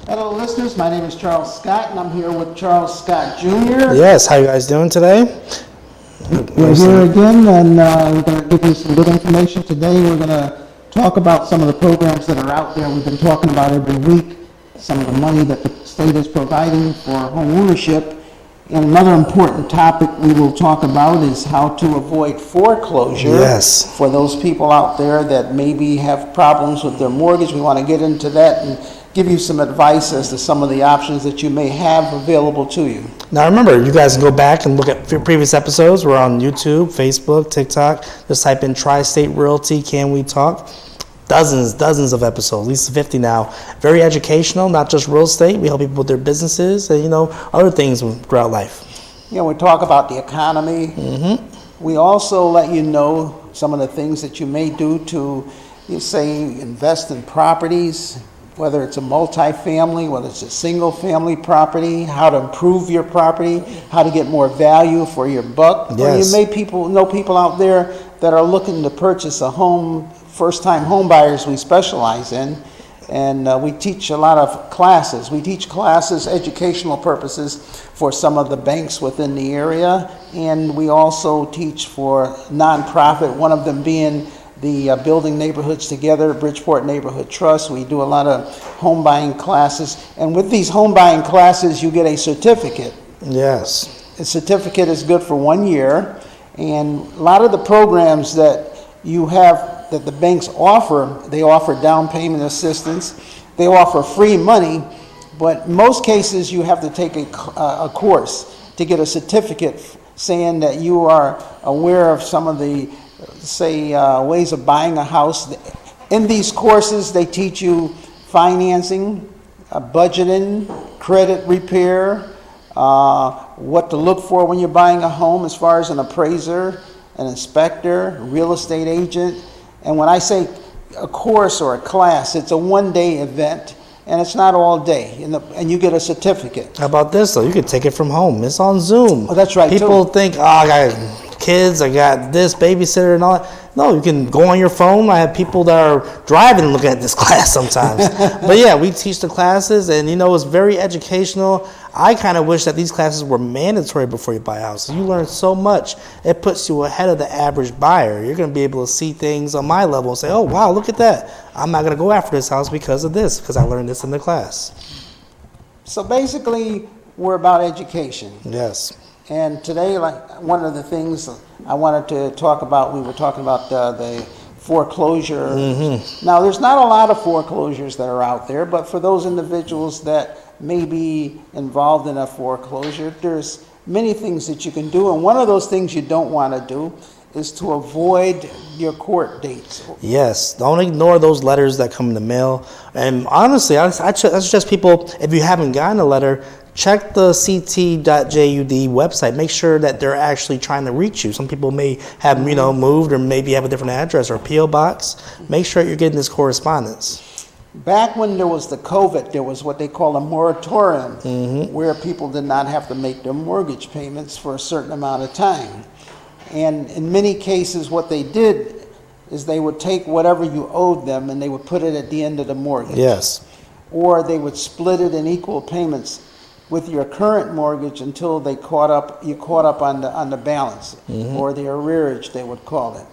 Hello, listeners. My name is Charles Scott, and I'm here with Charles Scott Jr. Yes, how you guys doing today? We're here again, and we're going to give you some good information today. We're going to talk about some of the programs that are out there. We've been talking about every week, some of the money that the state is providing for home ownership. And another important topic we will talk about is how to avoid foreclosure. Yes. For those people out there that maybe have problems with their mortgage, we want to get into that and give you some advice as to some of the options that you may have available to you. Now remember, you guys can go back and look at previous episodes. We're on YouTube, Facebook, TikTok. Just type in Tri-State Realty, Can We Talk? Dozens of episodes, at least 50 now. Very educational, not just real estate. We help people with their businesses and, other things throughout life. We talk about the economy. Mm-hmm. We also let you know some of the things that you may do to, invest in properties, whether it's a multifamily, whether it's a single family property, how to improve your property, how to get more value for your buck. Yes. Or you may know people out there that are looking to purchase a home. First-time home buyers we specialize in, and we teach a lot of classes. We teach classes, educational purposes, for some of the banks within the area, and we also teach for nonprofit, one of them being the Building Neighborhoods Together, Bridgeport Neighborhood Trust. We do a lot of home buying classes, and with these home buying classes, you get a certificate. Yes. A certificate is good for 1 year, and a lot of the programs that you have that the banks offer, they offer down payment assistance, they offer free money, but in most cases you have to take a course to get a certificate saying that you are aware of some of the, ways of buying a house. In these courses, they teach you financing, budgeting, credit repair, what to look for when you're buying a home as far as an appraiser, an inspector, real estate agent. And when I say a course or a class, it's a one-day event, and it's not all day, and you get a certificate. How about this, though? You can take it from home. It's on Zoom. Oh, that's right, People think, I got kids, I got this babysitter and all that. No, you can go on your phone. I have people that are driving and looking at this class sometimes. But yeah, we teach the classes, and it's very educational. I kind of wish that these classes were mandatory before you buy a house. You learn so much. It puts you ahead of the average buyer. You're going to be able to see things on my level and say, oh, wow, look at that. I'm not going to go after this house because of this, because I learned this in the class. So basically, we're about education. Yes. And today, one of the things I wanted to talk about, we were talking about the foreclosure. Mm-hmm. Now, there's not a lot of foreclosures that are out there, but for those individuals that may be involved in a foreclosure, there's many things that you can do. And one of those things you don't want to do is to avoid your court dates. Yes, don't ignore those letters that come in the mail. And honestly, I suggest people, if you haven't gotten a letter, check the ct.jud website. Make sure that they're actually trying to reach you. Some people may have, moved or maybe have a different address or P.O. box. Make sure you're getting this correspondence. Back when there was the COVID, there was what they call a moratorium, mm-hmm. where people did not have to make their mortgage payments for a certain amount of time. And in many cases, what they did is they would take whatever you owed them and they would put it at the end of the mortgage. Yes. Or they would split it in equal payments with your current mortgage until you caught up on the balance, mm-hmm. or the arrearage, they would call it.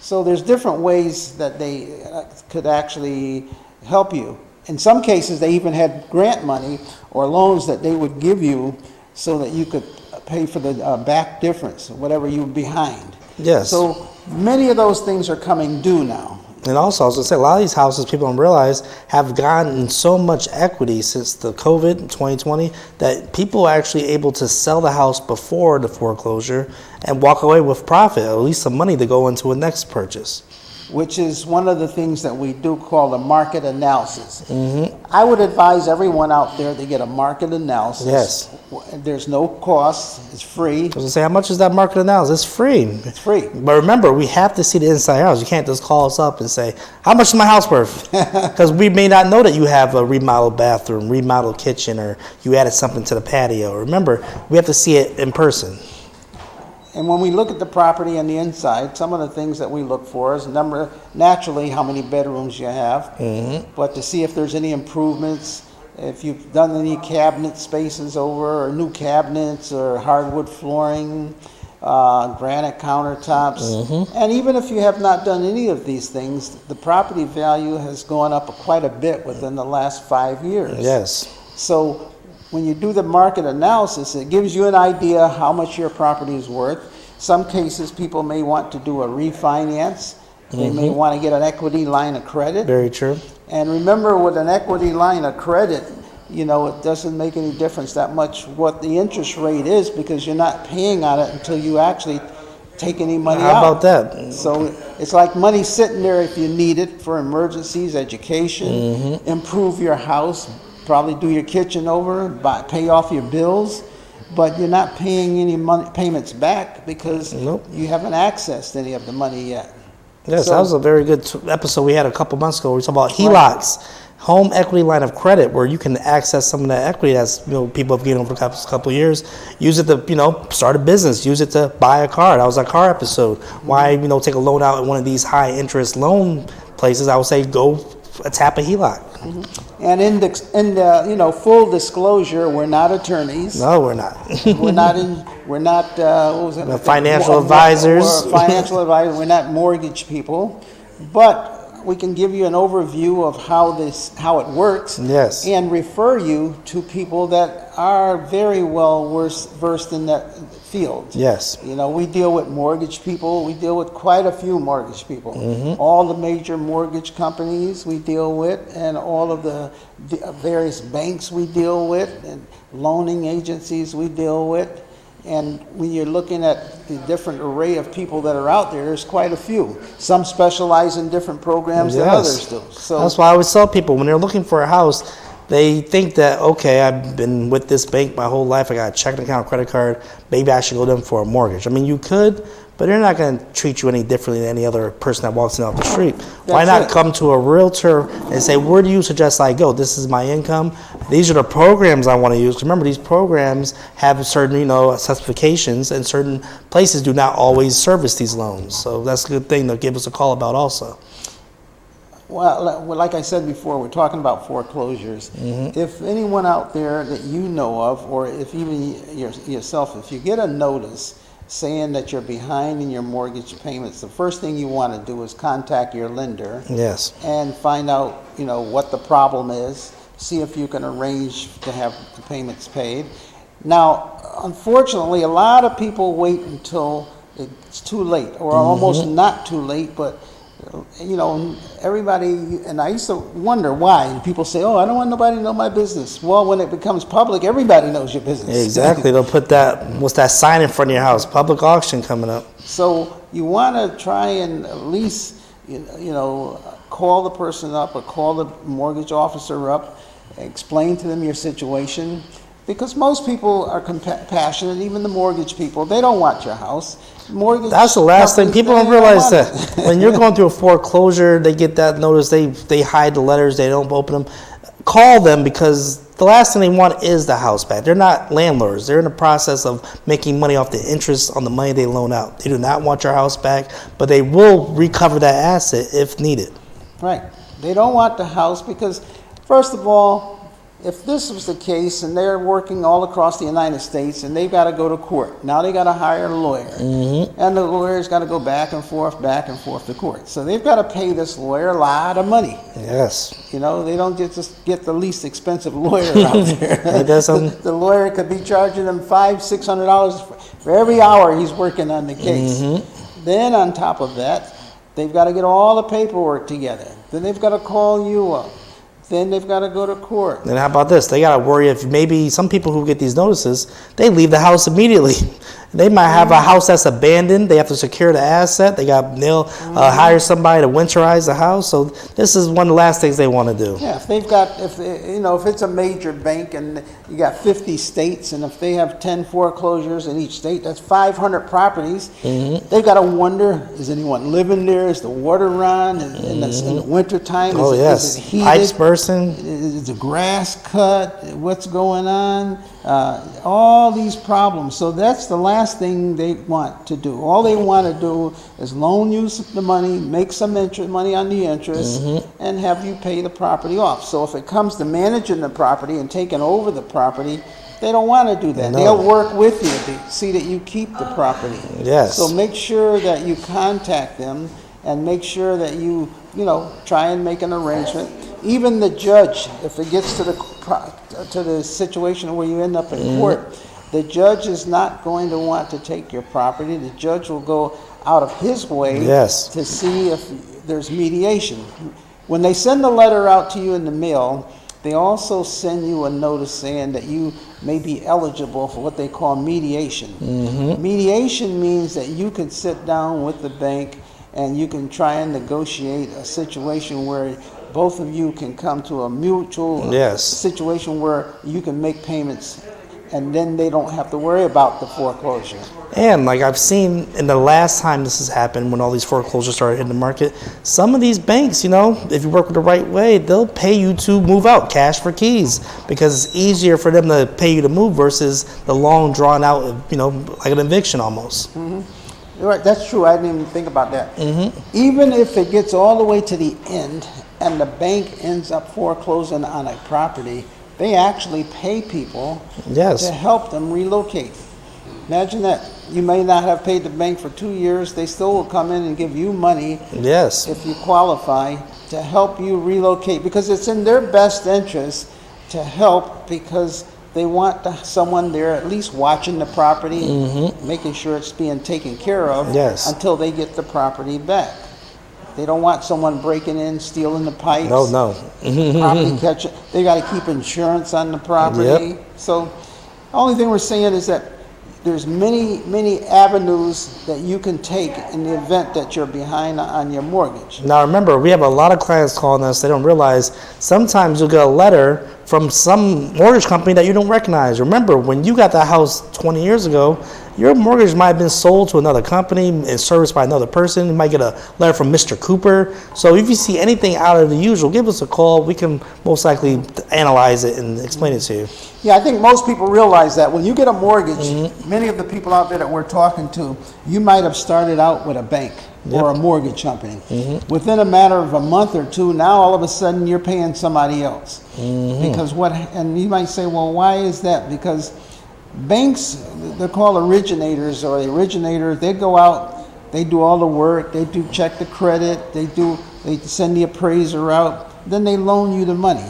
So there's different ways that they could actually help you. In some cases, they even had grant money or loans that they would give you so that you could pay for the back difference, whatever you were behind. Yes. So many of those things are coming due now. And also, I was going to say, a lot of these houses, people don't realize, have gotten so much equity since the COVID in 2020 that people are actually able to sell the house before the foreclosure and walk away with profit, or at least some money to go into a next purchase. Which is one of the things that we do call the market analysis. Mm-hmm. I would advise everyone out there to get a market analysis. Yes. There's no cost. It's free. I was going to say, how much is that market analysis? It's free. It's free. But remember, we have to see the inside house. You can't just call us up and say, how much is my house worth? Because we may not know that you have a remodeled bathroom, remodeled kitchen, or you added something to the patio. Remember, we have to see it in person. And when we look at the property on the inside, some of the things that we look for is naturally how many bedrooms you have, mm-hmm. but to see if there's any improvements, if you've done any cabinet spaces over, or new cabinets, or hardwood flooring, granite countertops. And even if you have not done any of these things, the property value has gone up quite a bit within the last 5 years. Yes. So when you do the market analysis, it gives you an idea how much your property is worth. Some cases, people may want to do a refinance. They may want to get an equity line of credit. Very true. And remember, with an equity line of credit, you know, it doesn't make any difference that much what the interest rate is, because you're not paying on it until you actually take any money out. How about that? So it's like money sitting there if you need it for emergencies, education, improve your house, probably do your kitchen over, pay off your bills, but you're not paying any payments back because you haven't accessed any of the money yet. Yes, So- that was a very good episode we had a couple months ago. We talked about HELOCs, home equity line of credit, where you can access some of that equity that's, you know, people have gained over the couple of years. Use it to, you know, start a business. Use it to buy a car. That was our car episode. Why, you know, take a loan out in one of these high interest loan places? I would say go tap a HELOC. And in the you know, full disclosure, we're not attorneys. No, we're not. We're not what was it? Financial advisors. We're financial advisors. We're not mortgage people, but we can give you an overview of how it works. Yes. And refer you to people that are very well versed in that field. Yes. You know, we deal with mortgage people. We deal with quite a few mortgage people. All the major mortgage companies we deal with, and all of the various banks we deal with, and loaning agencies we deal with. And when you're looking at the different array of people that are out there, there's quite a few. Some specialize in different programs than others do. So that's why I always tell people, when they're looking for a house, they think that, okay, I've been with this bank my whole life, I got a checking account, credit card, maybe I should go to them for a mortgage. I mean, you could, but they're not going to treat you any differently than any other person that walks in off the street. Why not come to a realtor and say, where do you suggest I go? This is my income. These are the programs I want to use. Remember, these programs have certain, you know, specifications, and certain places do not always service these loans. So that's a good thing to give us a call about also. Well, like I said before, we're talking about foreclosures. If anyone out there that you know of, or if even yourself, if you get a notice saying that you're behind in your mortgage payments, the first thing you want to do is contact your lender. Yes. And find out, you know, what the problem is. See if you can arrange to have the payments paid. Now, unfortunately, a lot of people wait until it's too late, or almost not too late, but you know, everybody, and I used to wonder why. And people say, oh, I don't want nobody to know my business. Well, when it becomes public, everybody knows your business. Exactly. They'll put that, what's that sign in front of your house? Public auction coming up. So you want to try and at least, you know, call the person up or call the mortgage officer up, explain to them your situation. Because most people are compassionate, even the mortgage people. They don't want your house. Mortgage That's the last thing. People don't realize want that. When you're going through a foreclosure, they get that notice, they hide the letters, they don't open them. Call them, because the last thing they want is the house back. They're not landlords. They're in the process of making money off the interest on the money they loan out. They do not want your house back, but they will recover that asset if needed. Right. They don't want the house because, first of all, if this was the case and they're working all across the United States and they've got to go to court, now they got to hire a lawyer. And the lawyer's got to go back and forth to court. So they've got to pay this lawyer a lot of money. Yes. You know, they don't just get the least expensive lawyer out there. The lawyer could be charging them $500-$600 for every hour he's working on the case. Then on top of that, they've got to get all the paperwork together. Then they've got to call you up. Then they've got to go to court. And how about this? They got to worry if maybe some people who get these notices, they leave the house immediately. They might have a house that's abandoned. They have to secure the asset. They'll hire somebody to winterize the house. So this is one of the last things they want to do. Yeah, if it's a major bank and you got 50 states, and if they have 10 foreclosures in each state, that's 500 properties. They've got to wonder, is anyone living there? Is the water run? In the wintertime, Oh, yes. is it heated? Pipes bursting. person. Is the grass cut? What's going on? All these problems. So that's the last thing they want to do. All they want to do is loan you the money, make some money on the interest, and have you pay the property off. So if it comes to managing the property and taking over the property, they don't want to do that. No. They'll work with you to see that you keep the property. Yes. So make sure that you contact them and make sure that you try and make an arrangement. Even the judge, if it gets to the situation where you end up in court, the judge is not going to want to take your property. The judge will go out of his way to see if there's mediation. When they send the letter out to you in the mail, they also send you a notice saying that you may be eligible for what they call mediation. Mediation means that you can sit down with the bank and you can try and negotiate a situation where both of you can come to a mutual situation where you can make payments, and then they don't have to worry about the foreclosure. And like I've seen in the last time this has happened, when all these foreclosures started hitting the market, some of these banks, if you work with the right way, they'll pay you to move out, cash for keys, because it's easier for them to pay you to move versus the long drawn out, like an eviction almost. Right, that's true. I didn't even think about that. Even if it gets all the way to the end and the bank ends up foreclosing on a property, they actually pay people to help them relocate. Imagine that. You may not have paid the bank for 2 years. They still will come in and give you money if you qualify to help you relocate, because it's in their best interest to help, because they want someone there at least watching the property, making sure it's being taken care of until they get the property back. They don't want someone breaking in, stealing the pipes. No. Property catcher. They got to keep insurance on the property. So the only thing we're saying is that there's many avenues that you can take in the event that you're behind on your mortgage. Now remember, we have a lot of clients calling us. They don't realize sometimes you'll get a letter from some mortgage company that you don't recognize. Remember, when you got that house 20 years ago, your mortgage might have been sold to another company and serviced by another person. You might get a letter from Mr. Cooper. So if you see anything out of the usual, give us a call. We can most likely analyze it and explain it to you. Yeah, I think most people realize that when you get a mortgage, many of the people out there that we're talking to, you might have started out with a bank or a mortgage company. Within a matter of a month or two, now all of a sudden you're paying somebody else. Because and you might say, well, why is that? Because banks, they're called originators, or the originator, they go out, they do all the work, they do check the credit, they send the appraiser out, then they loan you the money.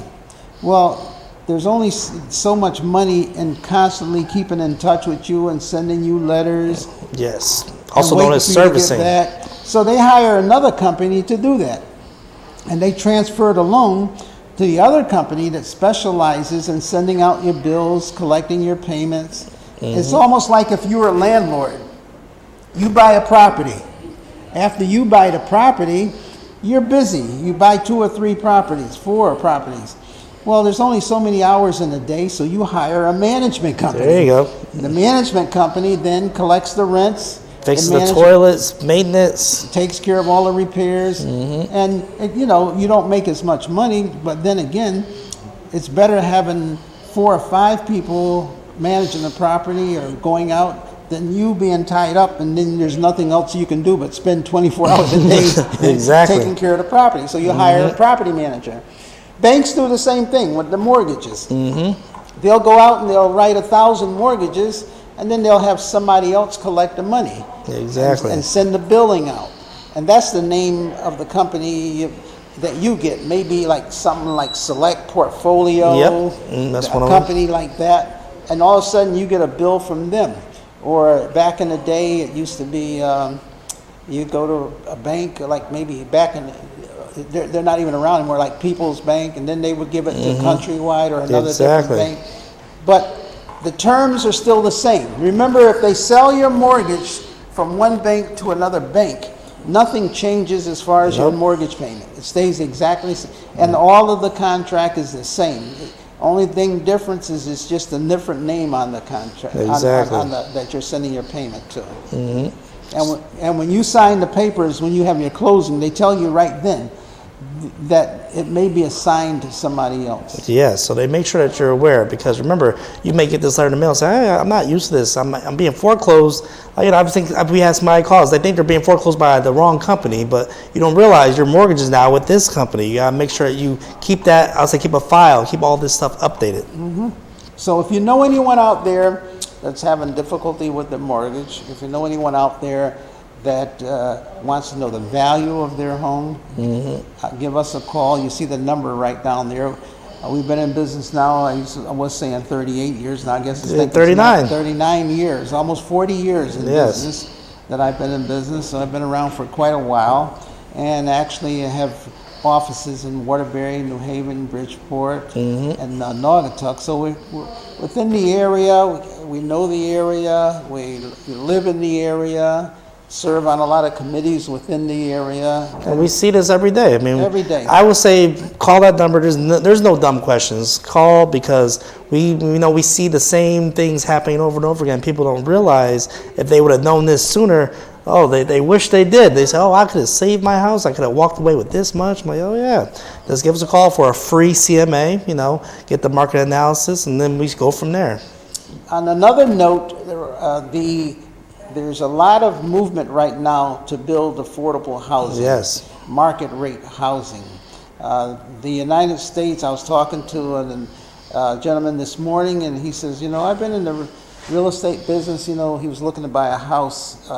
Well, there's only so much money in constantly keeping in touch with you and sending you letters. Yes, also known as servicing. So they hire another company to do that. And they transfer the loan to the other company that specializes in sending out your bills, collecting your payments. It's almost like if you were a landlord. You buy a property. After you buy the property, you're busy. You buy 2 or 3 properties, 4 properties. Well, there's only so many hours in a day, so you hire a management company. There you go. The management company then collects the rents, fixes the toilets, maintenance, takes care of all the repairs, and you don't make as much money. But then again, it's better having 4 or 5 people managing the property or going out than you being tied up, and then there's nothing else you can do but spend 24 hours a day taking care of the property. So you hire a property manager. Banks do the same thing with the mortgages. They'll go out and they'll write 1,000 mortgages, and then they'll have somebody else collect the money. And send the billing out. And that's the name of the company that you get. Maybe like something like Select Portfolio, that's a company like that. And all of a sudden you get a bill from them. Or back in the day, it used to be you go to a bank, like maybe back in they're not even around anymore, like People's Bank, and then they would give it to Countrywide or another different bank. But the terms are still the same. Remember, if they sell your mortgage from one bank to another bank, nothing changes as far as your mortgage payment. It stays exactly the same. And all of the contract is the same. The only thing difference is it's just a different name on the contract that you're sending your payment to. And when you sign the papers, when you have your closing, they tell you right then, that it may be assigned to somebody else. Yeah, so they make sure that you're aware, because remember, you may get this letter in the mail and say, hey, I'm not used to this. I'm being foreclosed. I think we had somebody calls. They think they're being foreclosed by the wrong company, but you don't realize your mortgage is now with this company. You gotta make sure that you keep that. I'll say keep a file, keep all this stuff updated. Mm-hmm. So if you know anyone out there that's having difficulty with their mortgage, if you know anyone out there that wants to know the value of their home, give us a call. You see the number right down there. We've been in business now, I was saying 38 years, now I guess it's 39. 39 years, almost 40 years in business that I've been in business. So I've been around for quite a while, and actually have offices in Waterbury, New Haven, Bridgeport, and Naugatuck. So we're within the area, we know the area, we live in the area, serve on a lot of committees within the area. And we see this every day. I mean, every day. I would say call that number. There's no dumb questions. Call, because we see the same things happening over and over again. People don't realize, if they would have known this sooner, they wish they did. They say, I could have saved my house. I could have walked away with this much. I'm like, yeah. Just give us a call for a free CMA, get the market analysis, and then we go from there. On another note, there's a lot of movement right now to build affordable housing. Yes. Market rate housing. The United States, I was talking to a gentleman this morning, and he says, I've been in the real estate business. He was looking to buy a house.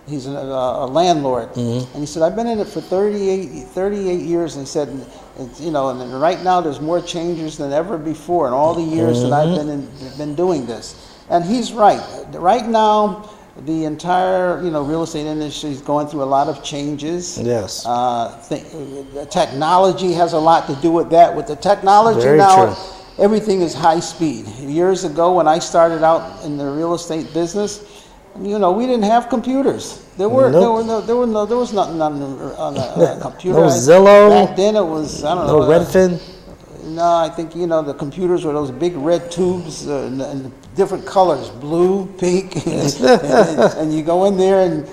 He's a landlord. And he said, I've been in it for 38 years. And he said, and right now there's more changes than ever before in all the years that I've been doing this. And he's right. Right now, the entire, real estate industry is going through a lot of changes. Yes. Technology has a lot to do with that. With the technology Very now, true. Everything is high speed. Years ago, when I started out in the real estate business, we didn't have computers. There was nothing on a computer. No Zillow. Back then, it was No Redfin. No, I think the computers were those big red tubes and different colors, blue, pink, and you go in there and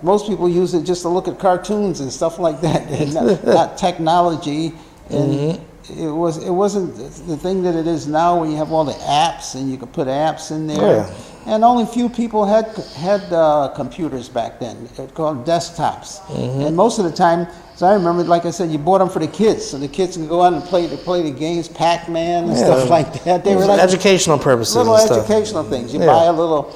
most people use it just to look at cartoons and stuff like that, and not technology. And it wasn't the thing that it is now, where you have all the apps and you can put apps in there. Oh, yeah. And only few people had computers back then. They're called desktops. And most of the time, so I remember, like I said, you bought them for the kids, so the kids can go out and play the games, Pac-Man and stuff like that. They were like educational purposes. Little and educational things. You buy a little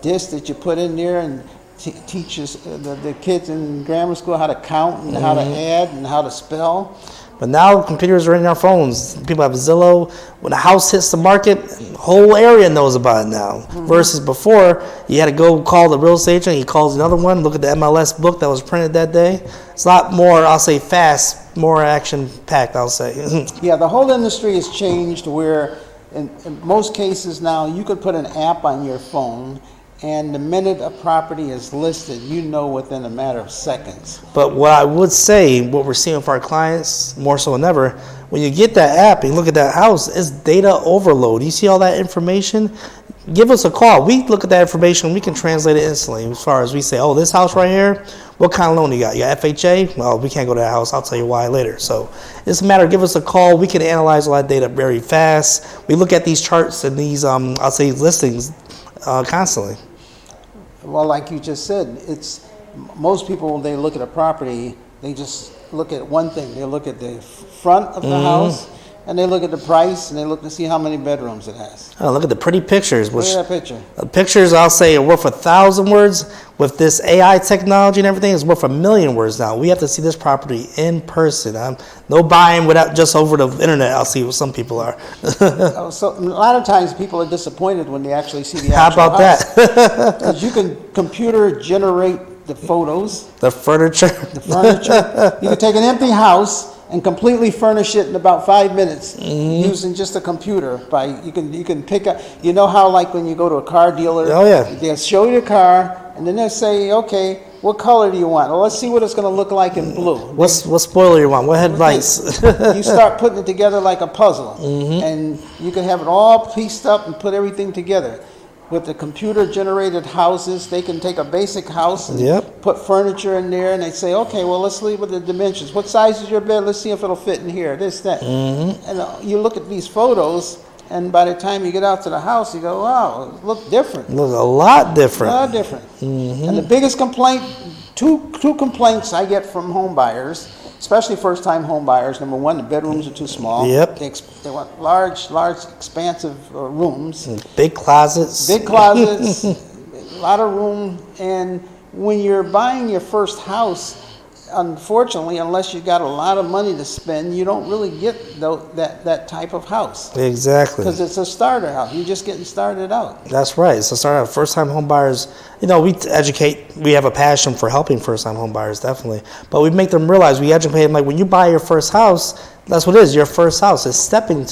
disc that you put in there and teaches the kids in grammar school how to count and how to add and how to spell. But now computers are in our phones. People have Zillow. When a house hits the market, the whole area knows about it now. Versus before, you had to go call the real estate agent. He calls another one, look at the MLS book that was printed that day. It's a lot more, I'll say, fast, more action-packed, I'll say. Yeah, the whole industry has changed, where in most cases now you could put an app on your phone, and the minute a property is listed, within a matter of seconds. But what I would say, what we're seeing with our clients, more so than ever, when you get that app and you look at that house, it's data overload. You see all that information? Give us a call. We look at that information. We can translate it instantly. As far as we say, this house right here, what kind of loan you got? You got FHA? Well, we can't go to that house. I'll tell you why later. So it's a matter of give us a call. We can analyze all that data very fast. We look at these charts and these, I'll say, listings constantly. Well, like you just said, most people, when they look at a property, they just look at one thing. They look at the front of the house, and they look at the price, and they look to see how many bedrooms it has. Oh, look at the pretty pictures. Look at that picture. Pictures, I'll say, are worth 1,000 words. With this AI technology and everything, it's worth 1,000,000 words now. We have to see this property in person. No buying without just over the internet. I'll see what some people are. So a lot of times people are disappointed when they actually see the How actual about house. that? Because you can computer generate the photos, The furniture. the furniture. You can take an empty house and completely furnish it in about 5 minutes using just a computer. You can pick up. You know how, like, when you go to a car dealer, Oh, yeah. they'll show you the car and then they'll say, okay, what color do you want? Well, let's see what it's going to look like in blue. What spoiler you want? What headlights? You start putting it together like a puzzle, and you can have it all pieced up and put everything together. with the computer-generated houses, they can take a basic house and Yep. put furniture in there, and they say, okay, well, let's leave with the dimensions. What size is your bed? Let's see if it'll fit in here, this, that. And you look at these photos, and by the time you get out to the house, you go, wow, it look different. It looks a lot different. A lot different. And the biggest complaint, two complaints I get from home buyers, especially first-time home buyers. Number one, the bedrooms are too small. Yep. They want large, expansive rooms. Big closets. Big closets, a lot of room. And when you're buying your first house, unfortunately, unless you got a lot of money to spend, you don't really get that type of house. Exactly. Because it's a starter house. You're just getting started out. That's right. So start out first-time home buyers. You know, we educate. We have a passion for helping first-time home buyers, definitely. But we make them realize, we educate them, like when you buy your first house, that's what it is. Your first house is stepping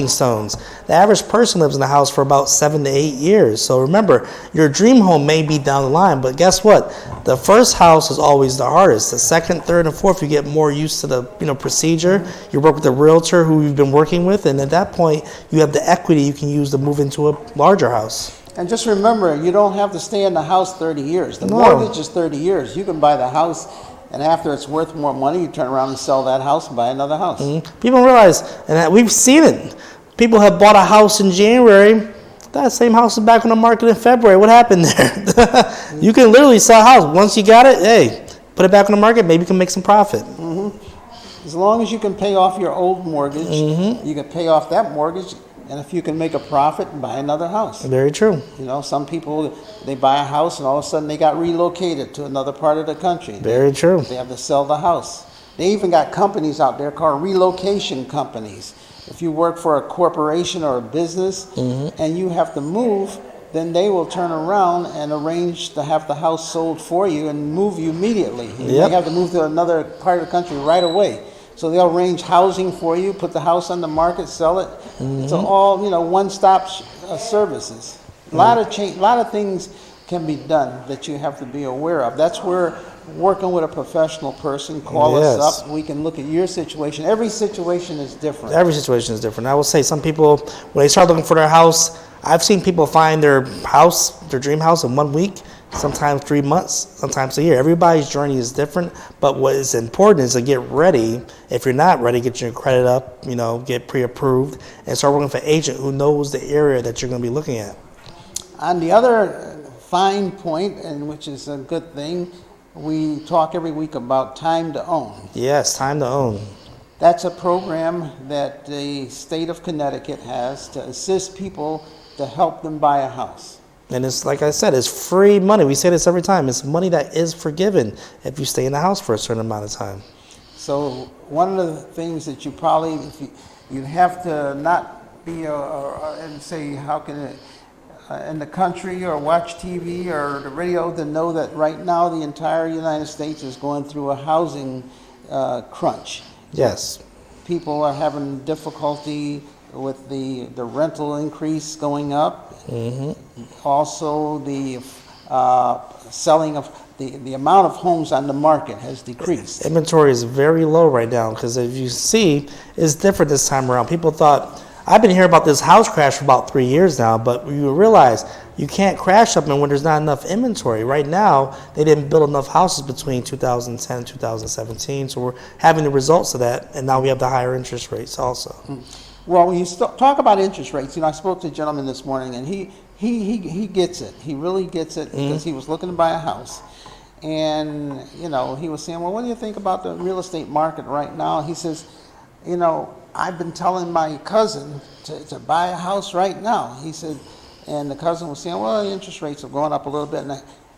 stones. The average person lives in a house for about 7 to 8 years. So remember, your dream home may be down the line, but guess what? The first house is always the hardest. The second, third, and fourth, you get more used to the procedure. You work with a realtor who you've been working with, and at that point, you have the equity you can use to move into a larger house. And just remember, you don't have to stay in the house 30 years. The No. mortgage is 30 years. You can buy the house, and after it's worth more money, you turn around and sell that house and buy another house. People don't realize, and that we've seen it. People have bought a house in January. That same house is back on the market in February. What happened there? You can literally sell a house. Once you got it, hey, put it back on the market. Maybe you can make some profit. As long as you can pay off your old mortgage, you can pay off that mortgage, and if you can make a profit, buy another house. Very true. You know, some people, they buy a house and all of a sudden they got relocated to another part of the country. Very true. They have to sell the house. They even got companies out there called relocation companies. If you work for a corporation or a business and you have to move, then they will turn around and arrange to have the house sold for you and move you immediately. You Yep. may have to move to another part of the country right away. So they'll arrange housing for you, put the house on the market, sell it. It's all, one-stop services. A lot of things can be done that you have to be aware of. That's where working with a professional person, call us Yes. up. We can look at your situation. Every situation is different. Every situation is different. I will say some people, when they start looking for their house, I've seen people find their house, their dream house, in 1 week, sometimes 3 months, sometimes a year. Everybody's journey is different, but what is important is to get ready. If you're not ready, get your credit up, get pre-approved, and start working with an agent who knows the area that you're going to be looking at. On the other fine point, and which is a good thing, we talk every week about time to own. Yes, time to own. That's a program that the state of Connecticut has to assist people to help them buy a house. And it's like I said, it's free money. We say this every time. It's money that is forgiven if you stay in the house for a certain amount of time. So one of the things that you probably, you have to not be and say, how can it, in the country or watch TV or the radio, to know that right now the entire United States is going through a housing crunch. Yes. People are having difficulty with the rental increase going up. Also, the selling of the amount of homes on the market has decreased. Inventory is very low right now because, if you see, it's different this time around. People thought, I've been hearing about this house crash for about 3 years now, but you realize you can't crash something when there's not enough inventory. Right now, they didn't build enough houses between 2010 and 2017, so we're having the results of that, and now we have the higher interest rates also. Well, when you talk about interest rates, I spoke to a gentleman this morning, and he gets it. He really gets it because he was looking to buy a house. And, he was saying, well, what do you think about the real estate market right now? He says, I've been telling my cousin to buy a house right now. He said, and the cousin was saying, well, the interest rates have gone up a little bit.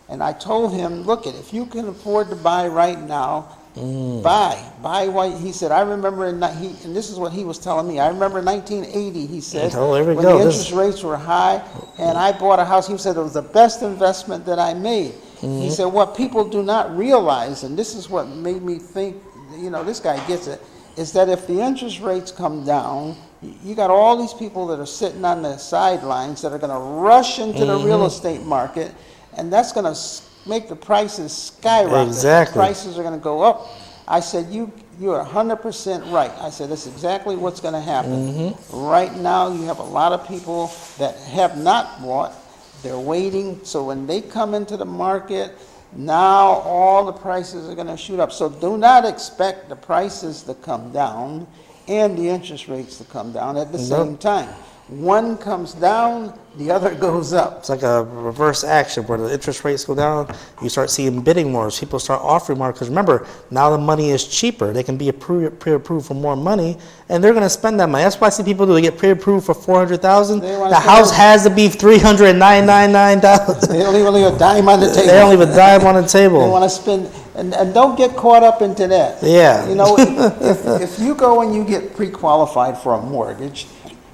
And I told him, look, if you can afford to buy right now, buy what he said. I remember, and this is what he was telling me. I remember in 1980, he said, when the interest rates were high, and I bought a house. He said it was the best investment that I made. He said, what people do not realize, and this is what made me think, this guy gets it, is that if the interest rates come down, you got all these people that are sitting on the sidelines that are going to rush into the real estate market, and that's going to make the prices skyrocket. Exactly. The prices are going to go up. I said, you're 100% right. I said, that's exactly what's going to happen. Right now, you have a lot of people that have not bought, They're waiting, so when they come into the market, now all the prices are gonna shoot up. So do not expect the prices to come down and the interest rates to come down at the same time. One comes down, the other goes up. It's like a reverse action where the interest rates go down, you start seeing bidding more. People start offering more because remember, now the money is cheaper. They can be pre-approved for more money, and they're going to spend that money. That's why I see people do. They get pre-approved for $400,000. The house has to be $399,900. They don't even leave a dime on the table. They don't leave a dime on the table. They want to spend, and don't get caught up into that. Yeah. You know, if you go and you get pre-qualified for a mortgage,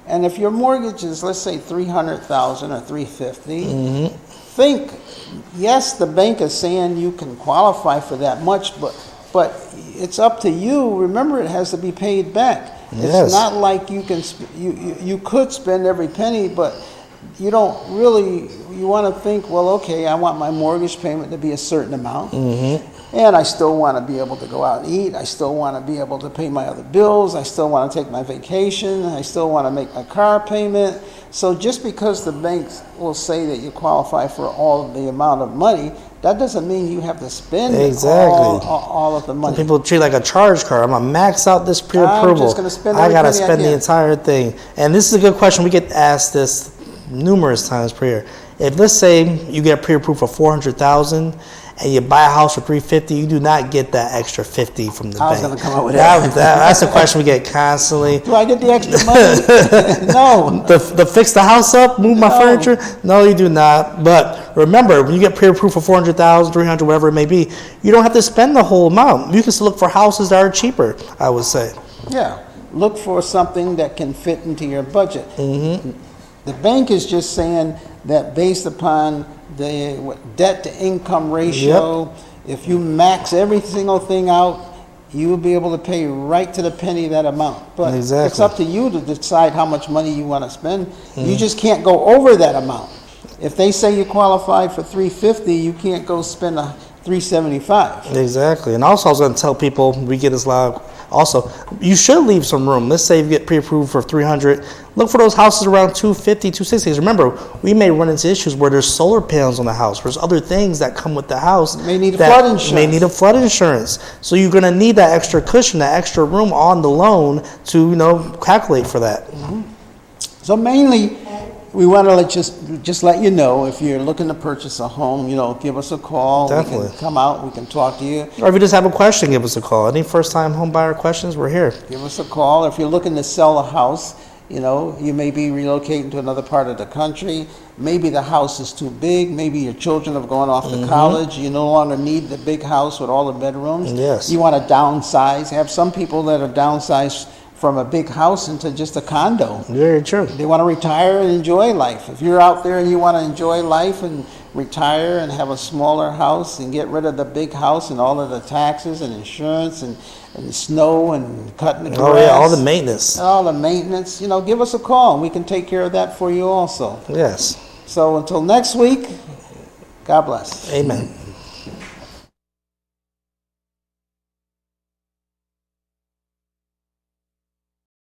and if your mortgage is, let's say, $300,000 or $350,000, think, yes, the bank is saying you can qualify for that much, but it's up to you. Remember, it has to be paid back. Yes. It's not like you can you could spend every penny, but you don't really. You want to think, well, okay, I want my mortgage payment to be a certain amount. And I still want to be able to go out and eat. I still want to be able to pay my other bills. I still want to take my vacation. I still want to make my car payment. So just because the banks will say that you qualify for all of the amount of money, that doesn't mean you have to spend all of the money. Some people treat it like a charge card. I'm going to max out this pre-approval. I'm just going to spend I got to every penny spend I the can. entire thing. And this is a good question. We get asked this numerous times per year. If let's say you get pre-approved for $400,000 and you buy a house for $350,000, you do not get that extra $50,000 from the bank. I was going to come up with that. That's a question we get constantly. Do I get the extra money? No. To fix the house up, move my furniture? No, you do not. But remember, when you get pre-approved for $400,000, $300,000, whatever it may be, you don't have to spend the whole amount. You can still look for houses that are cheaper, I would say. Yeah. Look for something that can fit into your budget. The bank is just saying that based upon the debt-to-income ratio, if you max every single thing out, you will be able to pay right to the penny that amount. But it's up to you to decide how much money you want to spend. You just can't go over that amount. If they say you qualify for $350,000, you can't go spend $375,000. Exactly. And also I was going to tell people, we get this loud. Also, you should leave some room. Let's say you get pre-approved for $300,000. Look for those houses around $250,000, $260,000. Remember, we may run into issues where there's solar panels on the house. There's other things that come with the house. May need flood insurance. May need a flood insurance. So you're going to need that extra cushion, that extra room on the loan to, calculate for that. So mainly, we want to just let you know, if you're looking to purchase a home, give us a call. Definitely. We can come out, we can talk to you. Or if you just have a question, give us a call. Any first-time home buyer questions, we're here. Give us a call. If you're looking to sell a house, you may be relocating to another part of the country. Maybe the house is too big. Maybe your children have gone off to college. You no longer need the big house with all the bedrooms. Yes. You want to downsize. Have some people that are downsized from a big house into just a condo. Very true. They want to retire and enjoy life. If you're out there and you want to enjoy life and retire and have a smaller house and get rid of the big house and all of the taxes and insurance and snow and cutting the grass. Oh, yeah, all the maintenance. All the maintenance. Give us a call and we can take care of that for you also. Yes. So until next week, God bless. Amen.